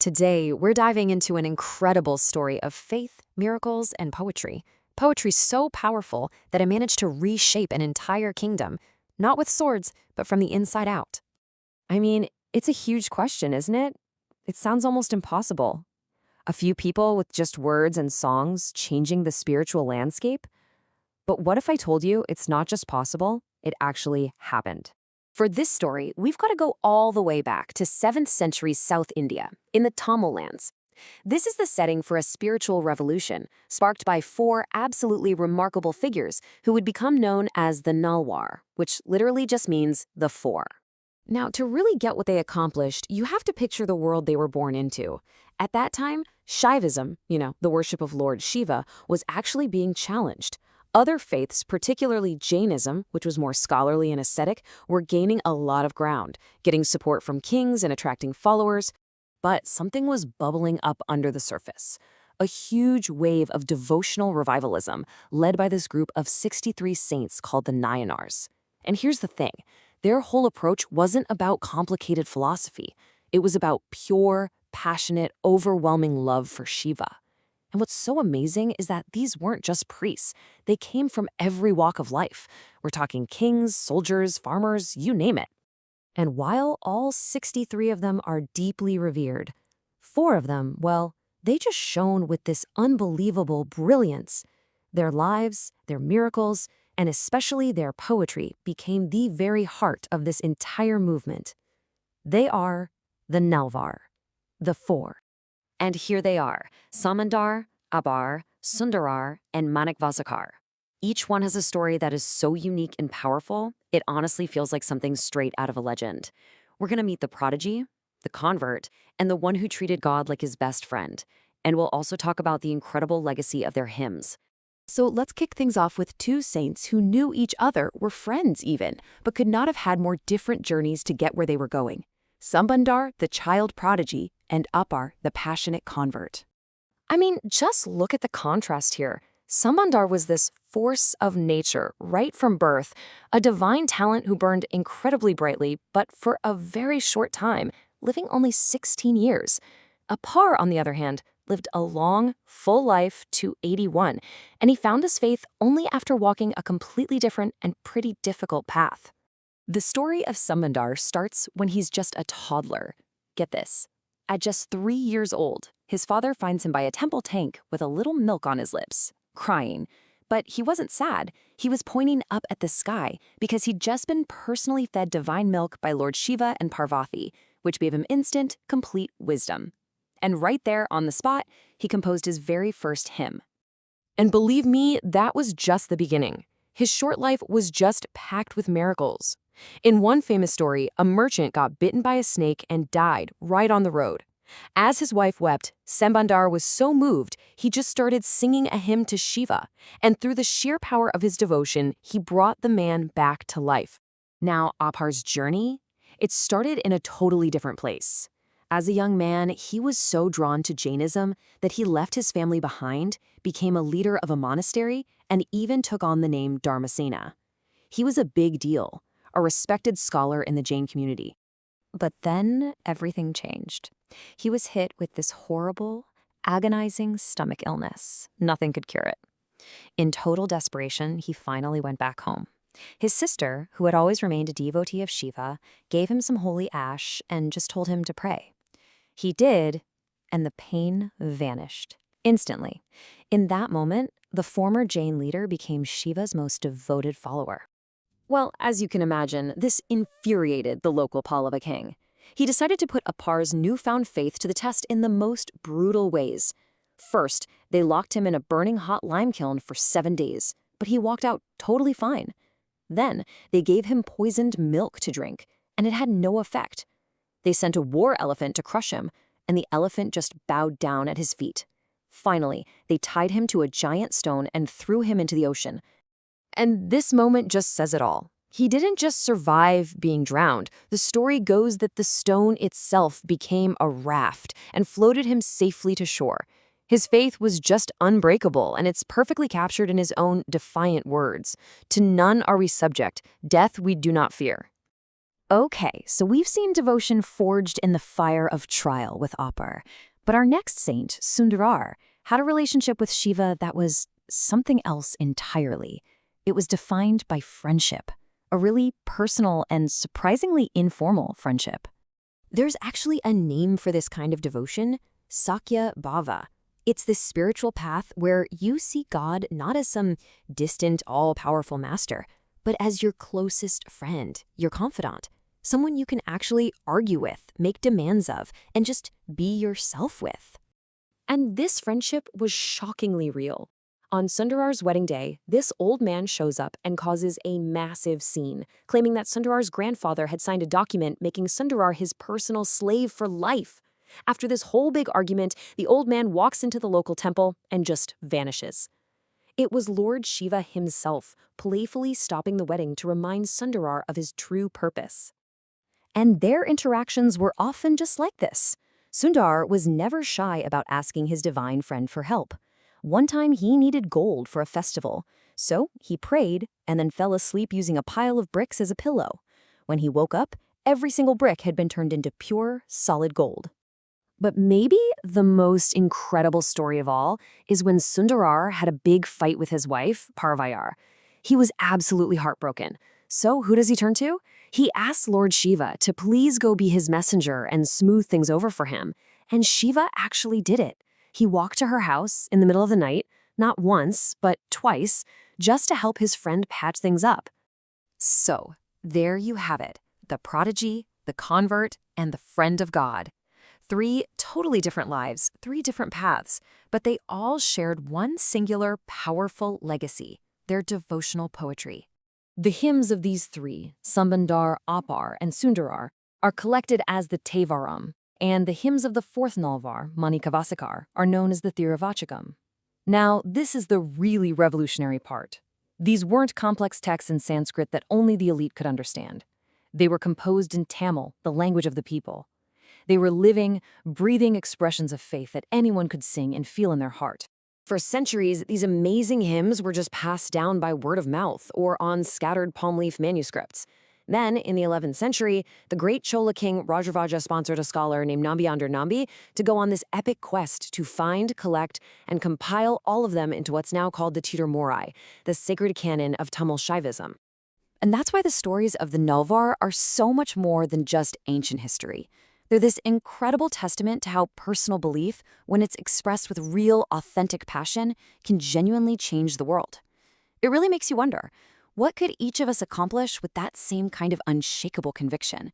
Today, we're diving into an incredible story of faith, miracles, and poetry. Poetry so powerful that it managed to reshape an entire kingdom, not with swords, but from the inside out. I mean, it's a huge question, isn't it? It sounds almost impossible. A few people with just words and songs changing the spiritual landscape? But what if I told you it's not just possible, it actually happened? For this story, we've got to go all the way back to 7th century South India, in the Tamil lands. This is the setting for a spiritual revolution, sparked by four absolutely remarkable figures who would become known as the Nalwar, which literally just means the four. Now, to really get what they accomplished, you have to picture the world they were born into. At that time, Shaivism, the worship of Lord Shiva, was actually being challenged. Other faiths, particularly Jainism, which was more scholarly and ascetic, were gaining a lot of ground, getting support from kings and attracting followers. But something was bubbling up under the surface. A huge wave of devotional revivalism led by this group of 63 saints called the Nayanmars. And here's the thing. Their whole approach wasn't about complicated philosophy. It was about pure, passionate, overwhelming love for Shiva. And what's so amazing is that these weren't just priests. They came from every walk of life. We're talking kings, soldiers, farmers, you name it. And while all 63 of them are deeply revered, 4 of them, well, they just shone with this unbelievable brilliance. Their lives, their miracles, and especially their poetry became the very heart of this entire movement. They are the Nalvar, the four. And here they are, Samandar, Abar, Sundarar, and Manikvasakar. Each one has a story that is so unique and powerful, it honestly feels like something straight out of a legend. We're going to meet the prodigy, the convert, and the one who treated God like his best friend. And we'll also talk about the incredible legacy of their hymns. So let's kick things off with 2 saints who knew each other, were friends even, but could not have had more different journeys to get where they were going. Sambandar, the child prodigy, and Appar, the passionate convert. I mean, just look at the contrast here. Sambandar was this force of nature right from birth, a divine talent who burned incredibly brightly, but for a very short time, living only 16 years. Appar, on the other hand, lived a long, full life to 81, and he found his faith only after walking a completely different and pretty difficult path. The story of Sambandar starts when he's just a toddler. Get this. At just 3 years old, his father finds him by a temple tank with a little milk on his lips, crying. But he wasn't sad. He was pointing up at the sky because he'd just been personally fed divine milk by Lord Shiva and Parvati, which gave him instant, complete wisdom. And right there on the spot, he composed his very first hymn. And believe me, that was just the beginning. His short life was just packed with miracles. In one famous story, a merchant got bitten by a snake and died right on the road. As his wife wept, Sambandar was so moved, he just started singing a hymn to Shiva, and through the sheer power of his devotion, he brought the man back to life. Now, Appar's journey? It started in a totally different place. As a young man, he was so drawn to Jainism that he left his family behind, became a leader of a monastery, and even took on the name Dharmasena. He was a big deal, a respected scholar in the Jain community. But then everything changed. He was hit with this horrible, agonizing stomach illness. Nothing could cure it. In total desperation, he finally went back home. His sister, who had always remained a devotee of Shiva, gave him some holy ash and just told him to pray. He did, and the pain vanished instantly. In that moment, the former Jain leader became Shiva's most devoted follower. Well, as you can imagine, this infuriated the local Pallava king. He decided to put Appar's newfound faith to the test in the most brutal ways. First, they locked him in a burning hot lime kiln for 7 days, but he walked out totally fine. Then, they gave him poisoned milk to drink, and it had no effect. They sent a war elephant to crush him, and the elephant just bowed down at his feet. Finally, they tied him to a giant stone and threw him into the ocean. And this moment just says it all. He didn't just survive being drowned. The story goes that the stone itself became a raft and floated him safely to shore. His faith was just unbreakable, and it's perfectly captured in his own defiant words. To none are we subject, death we do not fear. Okay, so we've seen devotion forged in the fire of trial with Apar. But our next saint, Sundarar, had a relationship with Shiva that was something else entirely. It was defined by friendship, a really personal and surprisingly informal friendship. There's actually a name for this kind of devotion, Sakya Bhava. It's this spiritual path where you see God not as some distant, all-powerful master, but as your closest friend, your confidant, someone you can actually argue with, make demands of, and just be yourself with. And this friendship was shockingly real. On Sundarar's wedding day, this old man shows up and causes a massive scene, claiming that Sundarar's grandfather had signed a document making Sundarar his personal slave for life. After this whole big argument, the old man walks into the local temple and just vanishes. It was Lord Shiva himself, playfully stopping the wedding to remind Sundarar of his true purpose. And their interactions were often just like this. Sundar was never shy about asking his divine friend for help. One time he needed gold for a festival, so he prayed and then fell asleep using a pile of bricks as a pillow. When he woke up, every single brick had been turned into pure, solid gold. But maybe the most incredible story of all is when Sundarar had a big fight with his wife, Parvayar. He was absolutely heartbroken. So who does he turn to? He asks Lord Shiva to please go be his messenger and smooth things over for him. And Shiva actually did it. He walked to her house in the middle of the night, not once, but twice, just to help his friend patch things up. So, there you have it, the prodigy, the convert, and the friend of God. 3 totally different lives, 3 different paths, but they all shared one singular, powerful legacy, their devotional poetry. The hymns of these 3, Sambandar, Apar, and Sundarar, are collected as the Tevaram, and the hymns of the 4th Nalvar, Manikavasikar, are known as the Thiruvachakam. Now, this is the really revolutionary part. These weren't complex texts in Sanskrit that only the elite could understand. They were composed in Tamil, the language of the people. They were living, breathing expressions of faith that anyone could sing and feel in their heart. For centuries, these amazing hymns were just passed down by word of mouth or on scattered palm leaf manuscripts. Then, in the 11th century, the great Chola king Rajaraja sponsored a scholar named Nambiandar Nambi to go on this epic quest to find, collect, and compile all of them into what's now called the Tirumurai, the sacred canon of Tamil Shaivism. And that's why the stories of the Nalvar are so much more than just ancient history. They're this incredible testament to how personal belief, when it's expressed with real, authentic passion, can genuinely change the world. It really makes you wonder, what could each of us accomplish with that same kind of unshakable conviction?